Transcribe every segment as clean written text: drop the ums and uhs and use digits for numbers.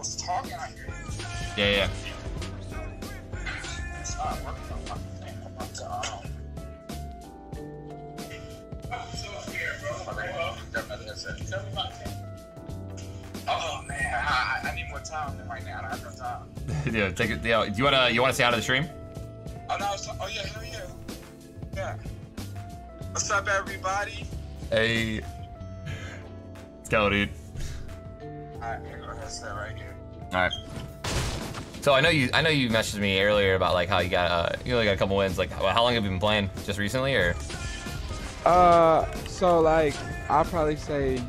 was talking on here. Yeah, yeah. It's not working on my thing. I'm about to, so weird, bro. Grab my headset. Tell me about it. Oh man, I need more time than right now. I don't have no time. Yeah, take it. Yeah, do you wanna say out of the stream? Oh no, oh yeah, hell yeah. Yeah. What's up, everybody? Hey. Let's go, dude. Alright, here go headset right here. Alright. So I know you messaged me earlier about like how you got you only got a couple wins. Like how long have you been playing? Just recently or? So like I'll probably say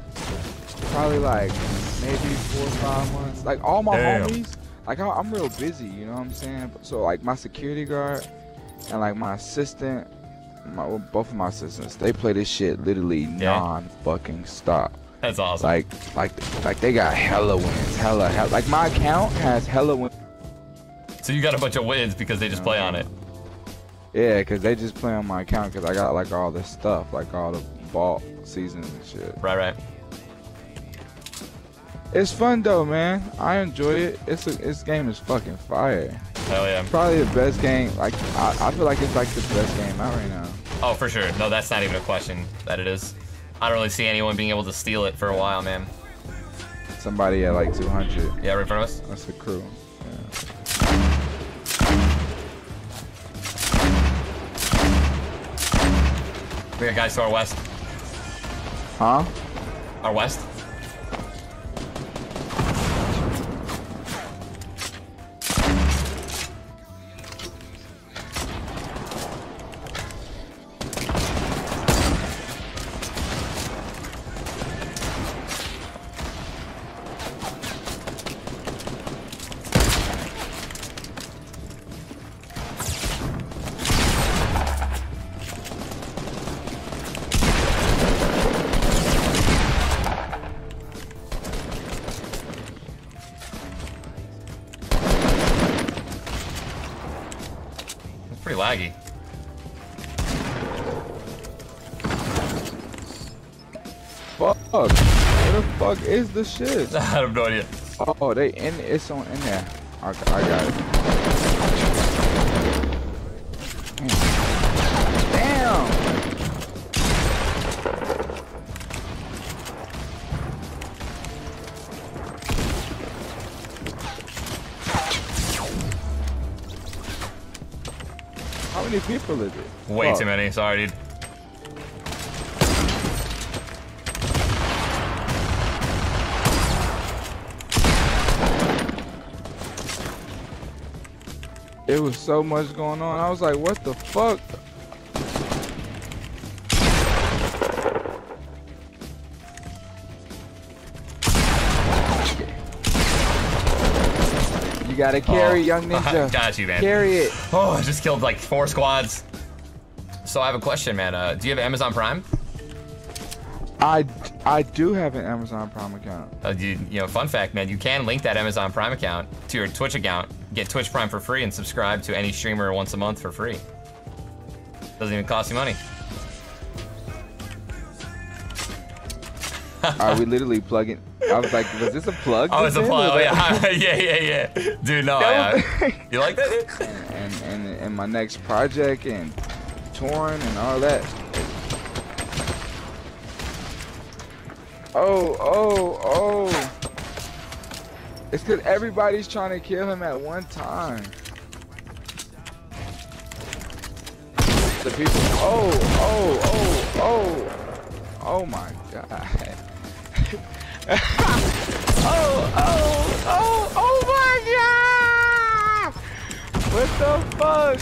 like maybe 4 or 5 months. Like all my homies, like I'm real busy, you know what I'm saying? So like my security guard and like my assistant, both of my assistants, they play this shit literally non-fucking stop. That's awesome. Like they got hella wins, hella. Like my account has hella wins. So you got a bunch of wins because they just play on it. Yeah, because they just play on my account because I got like all this stuff, like all the vault seasons and shit. Right. It's fun though, man. I enjoy it. This game is fucking fire. Hell yeah. Probably the best game. Like I feel like it's like the best game out right now. Oh, for sure. No, that's not even a question that it is. I don't really see anyone being able to steal it for a while, man. Somebody at like 200. Yeah, right in front of us. That's the crew. We got guys to our west. Huh? Our west. Pretty laggy. Fuck. Where the fuck is the shit? I have no idea. Oh, it's in there. I got it. Damn. How many people is it? Way too many. Sorry, dude. It was so much going on. I was like, what the fuck? You gotta carry, young ninja. Got you, man. Carry it. Oh, I just killed like 4 squads. So I have a question, man. Do you have Amazon Prime? I do have an Amazon Prime account. You know, fun fact, man. You can link that Amazon Prime account to your Twitch account, get Twitch Prime for free, and subscribe to any streamer once a month for free. Doesn't even cost you money. Are we literally plugging? I was like, was this a plug? Oh, it's a plug. Oh, yeah. yeah. Dude, no. You like that, dude? And my next project and touring and all that. Oh. It's because everybody's trying to kill him at one time. The people. Oh my God. Oh my God! What the fuck?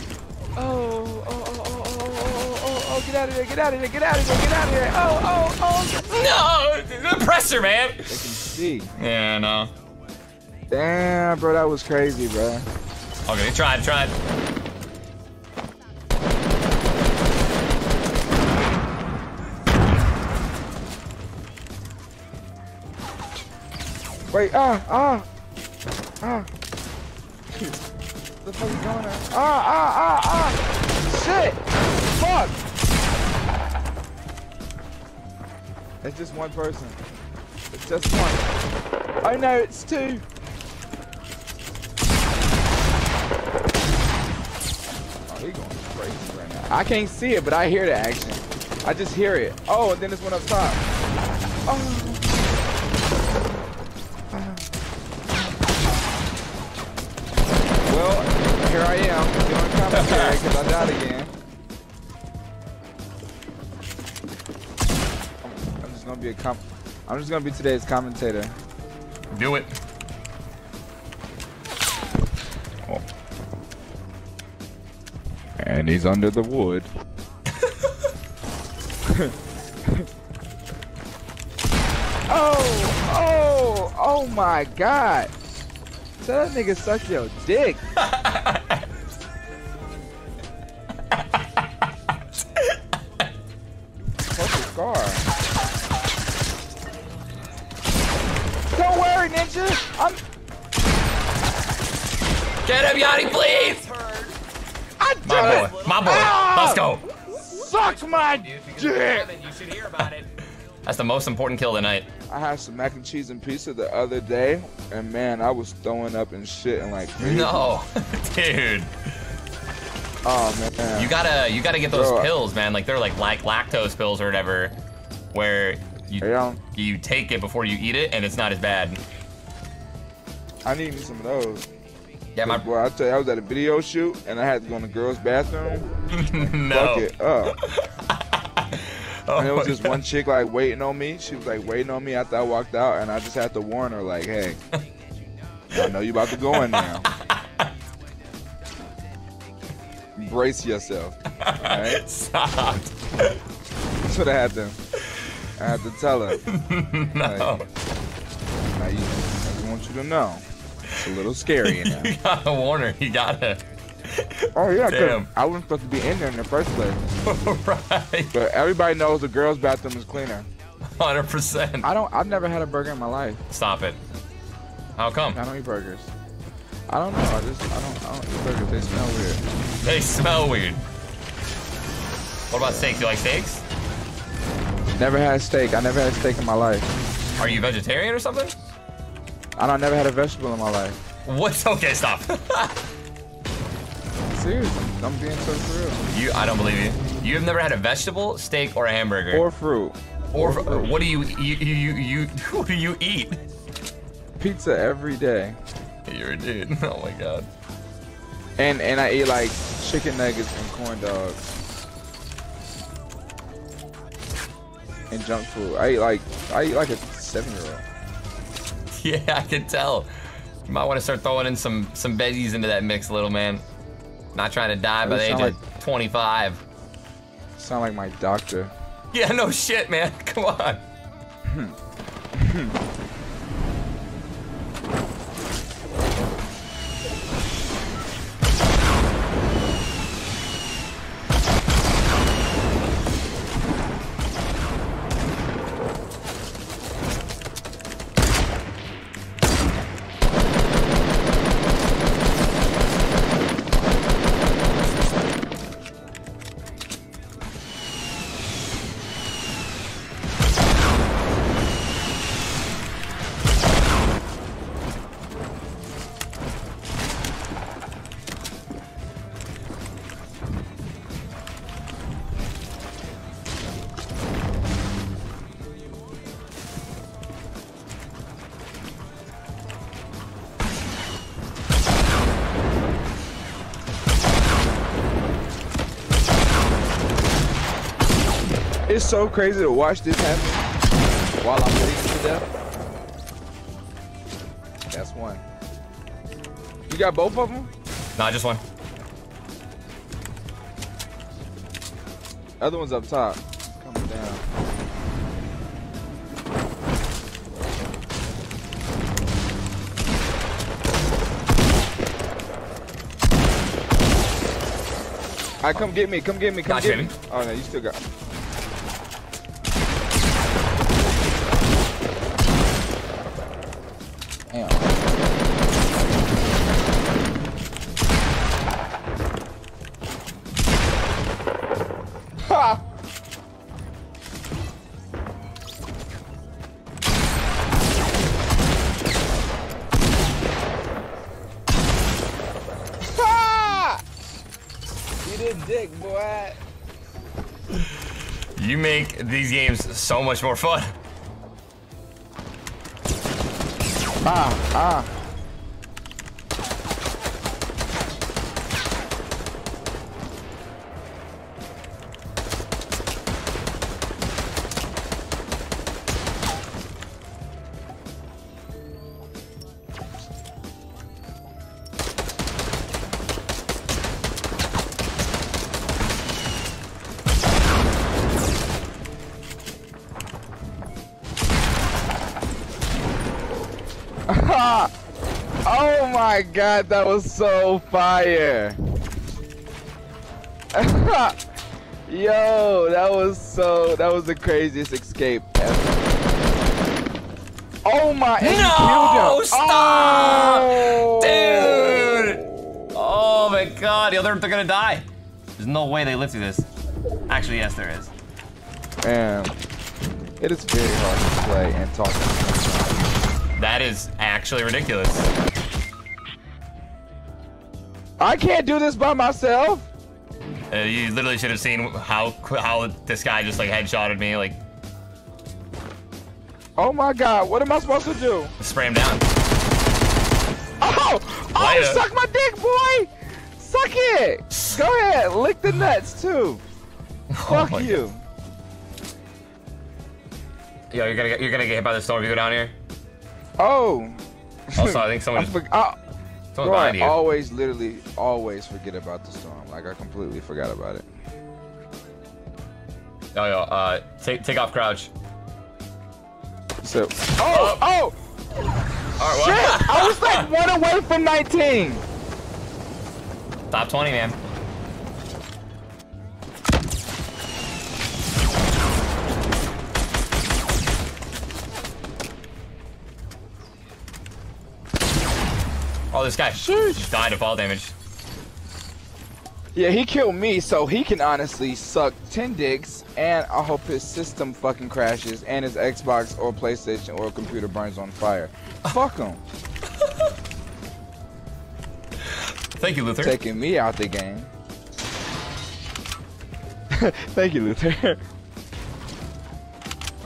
Oh, get out of here. No, the presser, man. They can see. Yeah, no. Damn, bro, that was crazy, bro. Okay, tried. Wait, the fuck is going on? Shit! Fuck! It's just one person. It's just one. Oh no, it's 2. He going crazy right now. I can't see it, but I hear the action. I just hear it. Oh, and then this one up top. Oh. Well, here I am doing commentary because I died again. I'm just gonna be today's commentator. Do it. Oh. And he's under the wood. Oh my God. Tell that nigga suck your dick. What's the scar? Don't worry, ninja. Get him, Yachty, please! My boy. Ow! Let's go. Suck my dick. You should hear about it. That's the most important kill tonight. I had some mac and cheese and pizza the other day, and man, I was throwing up and shit and like crazy. No, dude. Oh man. You gotta get those pills, man. Like they're like lactose pills or whatever, where you take it before you eat it, and it's not as bad. I need me some of those. Yeah, my boy, I tell you, I was at a video shoot, and I had to go in the girls' bathroom. No. Fuck it up. And it was just one chick like waiting on me. She was like waiting on me after I walked out, and I just had to warn her like, "Hey, I know you about to go in now. Brace yourself." Right? Stop. That's what I had to tell her. No. Like, I just want you to know, it's a little scary in there. You gotta warn her. You gotta. Oh yeah, damn. I wasn't supposed to be in there in the first place. Right. But everybody knows the girls' bathroom is cleaner. 100%. I've never had a burger in my life. Stop it. How come? I don't eat burgers. I don't know. I don't eat burgers. They smell weird. They smell weird. What about steaks? You like steaks? Never had steak. I never had steak in my life. Are you vegetarian or something? I never had a vegetable in my life. What's okay? Stop. Seriously, I'm being so real. I don't believe you. You have never had a vegetable, steak, or a hamburger. Or fruit. Or what do you who do you eat? Pizza every day. You're a dude. Oh my God. And I eat like chicken nuggets and corn dogs. And junk food. I eat like a 7-year-old. Yeah, I can tell. You might want to start throwing in some veggies into that mix, little man. Not trying to die by the age of 25. Sound like my doctor. Yeah, no shit, man. Come on. It's so crazy to watch this happen while I'm bleeding to death. That's one. You got both of them? Nah, just one. Other one's up top. Coming down. Alright, come get me, come get me, come get me. Oh no, you still got. Damn. Ha! Ha! Eat good dick, boy. You make these games so much more fun. Ah. Oh my god, that was so fire. Yo, that was the craziest escape ever. Oh my, and No, you killed him. stop! Oh. Dude! Oh my god, they're gonna die. There's no way they live through this. Actually, yes, there is. Man, it is very hard to play and talk. That is actually ridiculous. I can't do this by myself. You literally should have seen how this guy just like headshotted me, like. Oh my god, what am I supposed to do? Spray him down. Oh, Later. suck my dick, boy. Suck it. Go ahead, lick the nuts too. Oh Fuck you. God. Yo, you're gonna get hit by the storm if you go down here. Oh. Also, I think someone Bro, behind you. I always forget about the storm. Like, I completely forgot about it. Yo, take off crouch. So, oh! All right, Shit! I was like 1 away from 19. Top 20, man. Oh, this guy died of fall damage. Yeah, he killed me, so he can honestly suck 10 dicks, and I hope his system fucking crashes, and his Xbox or PlayStation or computer burns on fire. Fuck him. Thank you, Luther. Taking me out the game. Thank you, Luther.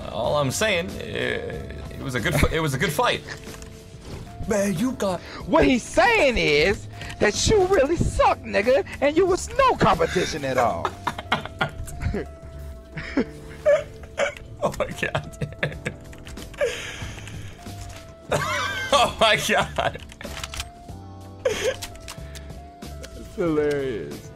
All I'm saying, it was a good fight. Man, you got. What he's saying is that you really suck, nigga, and you was no competition at all. Oh my god. Oh my god. That's hilarious.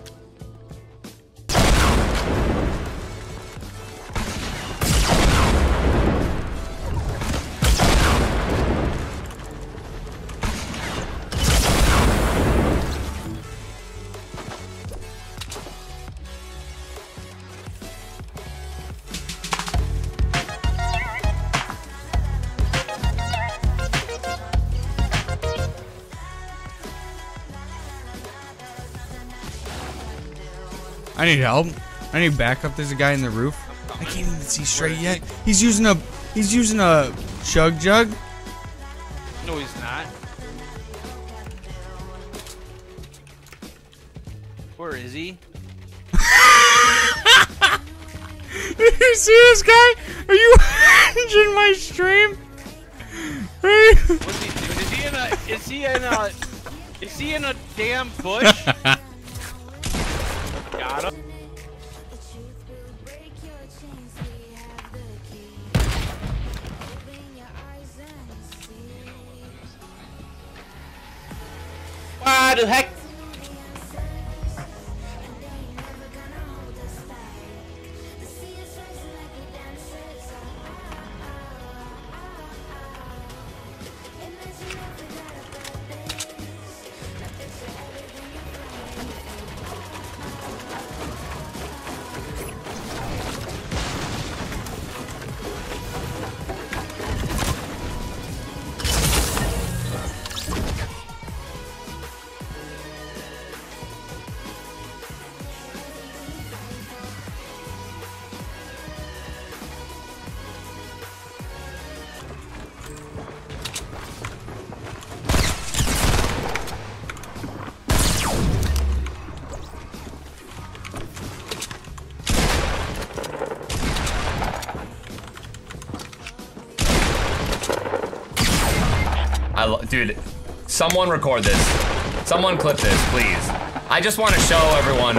I need help. I need backup. There's a guy in the roof. I can't even see straight yet. He's using a chug jug. No, he's not. Where is he? Did you see this guy? Are you watching my stream? What's he doing? Is he in a damn bush? Got him. Why the heck? Dude, someone record this. Someone clip this, please. I just want to show everyone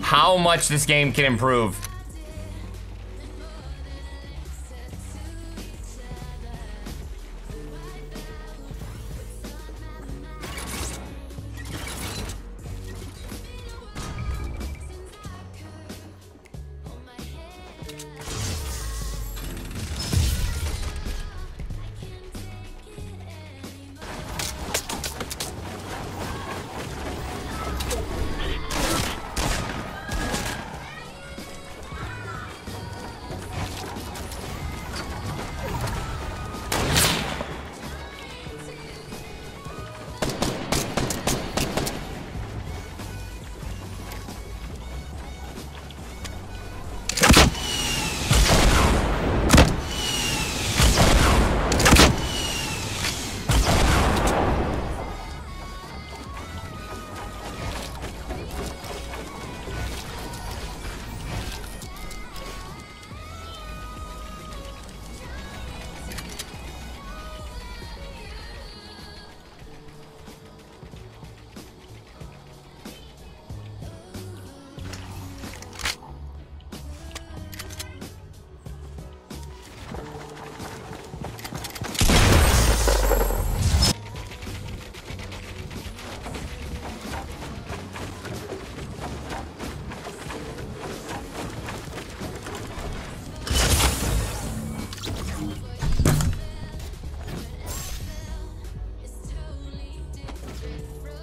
how much this game can improve.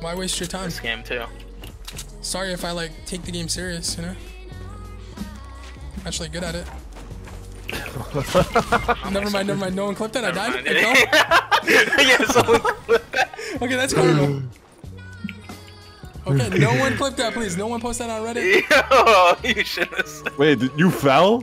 Why waste your time? This game too. Sorry if I like take the game serious, you know? Actually good at it. Never mind. No one clipped that. I died. Yeah, someone clipped that. Okay, that's karma. Okay, no one clipped that, please. No one post that on Reddit. Yo, you should have said. Wait, you fell?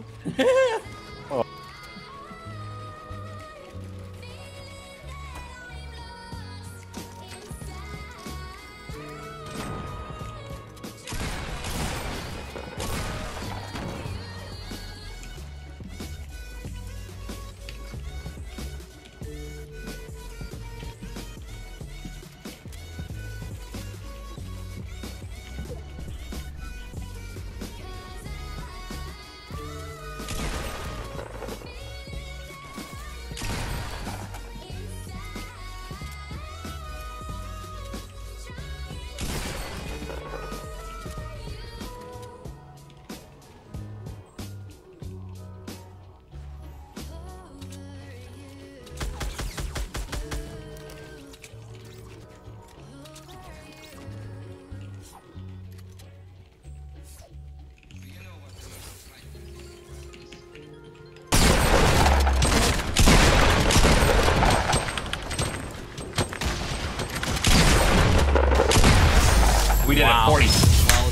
We did it 40.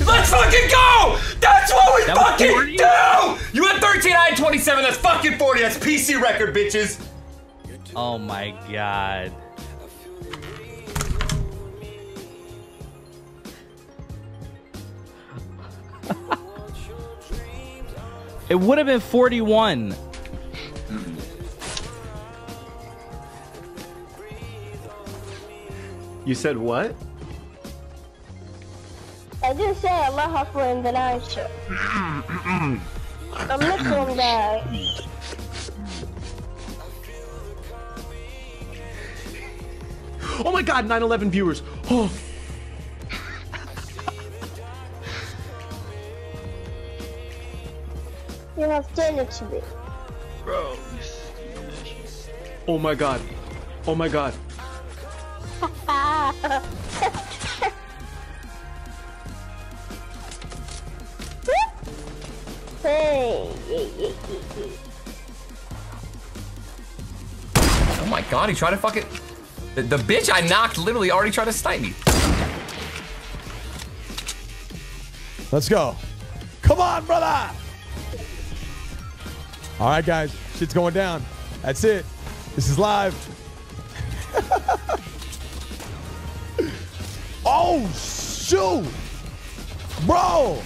Let's fucking go! That's what we fucking do! You had 13, I had 27. That's fucking 40. That's PC record, bitches. Oh my god. It would have been 41. You said what? I didn't say Allah Akbar and then I should. I'm Muslim guy. Oh my god, 9/11 viewers. Oh. You have done it to me. Bro. Oh my god. Oh my god. Hey. Oh my god, he tried to fucking... The bitch I knocked literally already tried to snipe me. Let's go. Come on, brother. All right, guys. Shit's going down. That's it. This is live. Oh, shoot. Bro.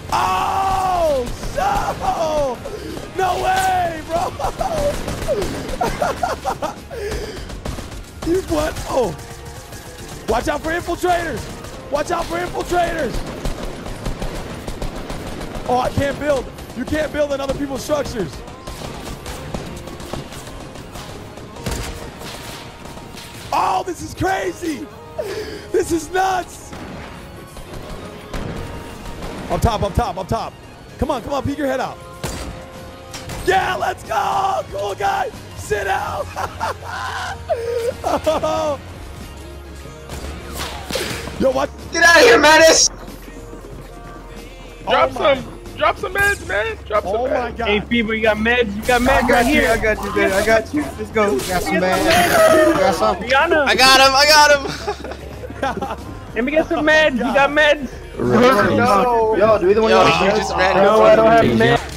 Oh, no. No way, bro. You what? Oh. Watch out for infiltrators. Watch out for infiltrators. Oh, I can't build. You can't build in other people's structures. Oh, this is crazy. This is nuts. Up top, up top, up top. Come on, peek your head out. Yeah, let's go. Cool guy. Sit down. Oh. Yo, what? Get out of here, Menace! Drop some meds, man. Drop some meds. Oh my God. Hey, people, you got meds. You got meds right here. I got you, dude. I got you. Let's go. Got some meds. Got some. Rihanna. I got him. Let me get some meds. You got meds? No. Yo, do either one of you just ran? No, I don't have meds.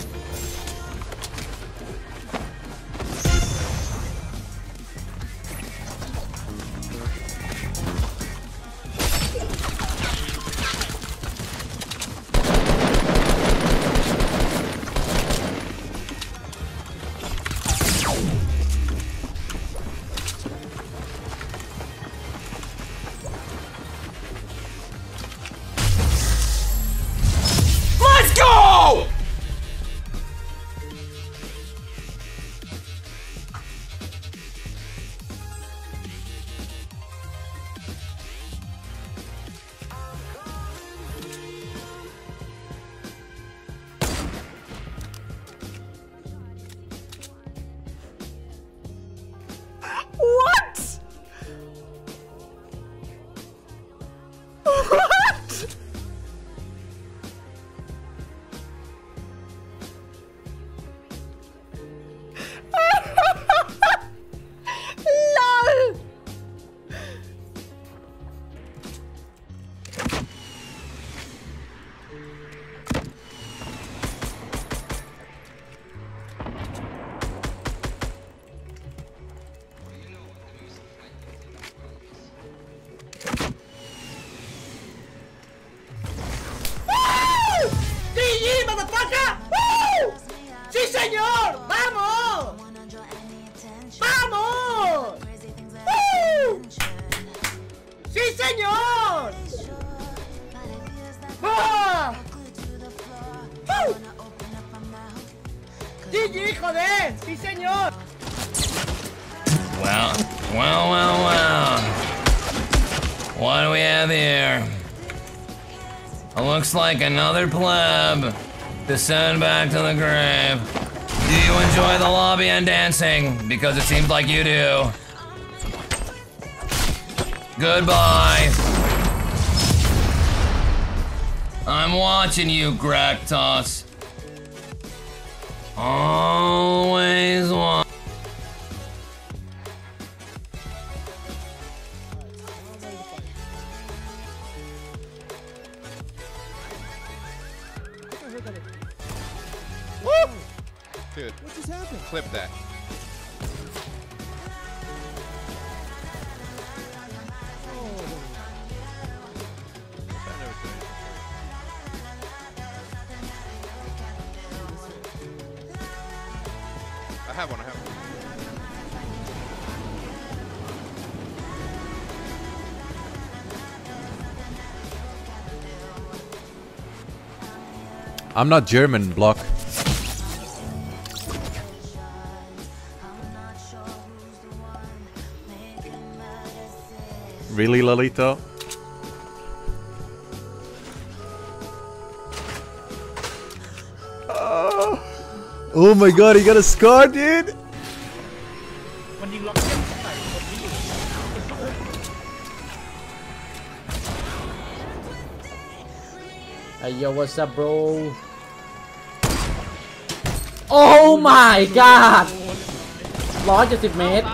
Let's go! What? What? LOL! ¡GG, motherfucker! ¡Woo! ¡Sí, señor! ¡Vamos! ¡Vamos! ¡Woo! ¡Sí, señor! ¡Ah! ¡Woo! ¡GG, joder! ¡Sí, señor! Well. What do we have here? It looks like another pleb to send back to the grave. Do you enjoy the lobby and dancing? Because it seems like you do. Goodbye. I'm watching you, Graktos. Always watch. Woo! Dude, what just happened? Clip that. I have one. I'm not German, Block. Really, Lolito? Oh my god, he got a scar, dude! Hey, yo, what's up, bro? Oh my god! 170 เมตร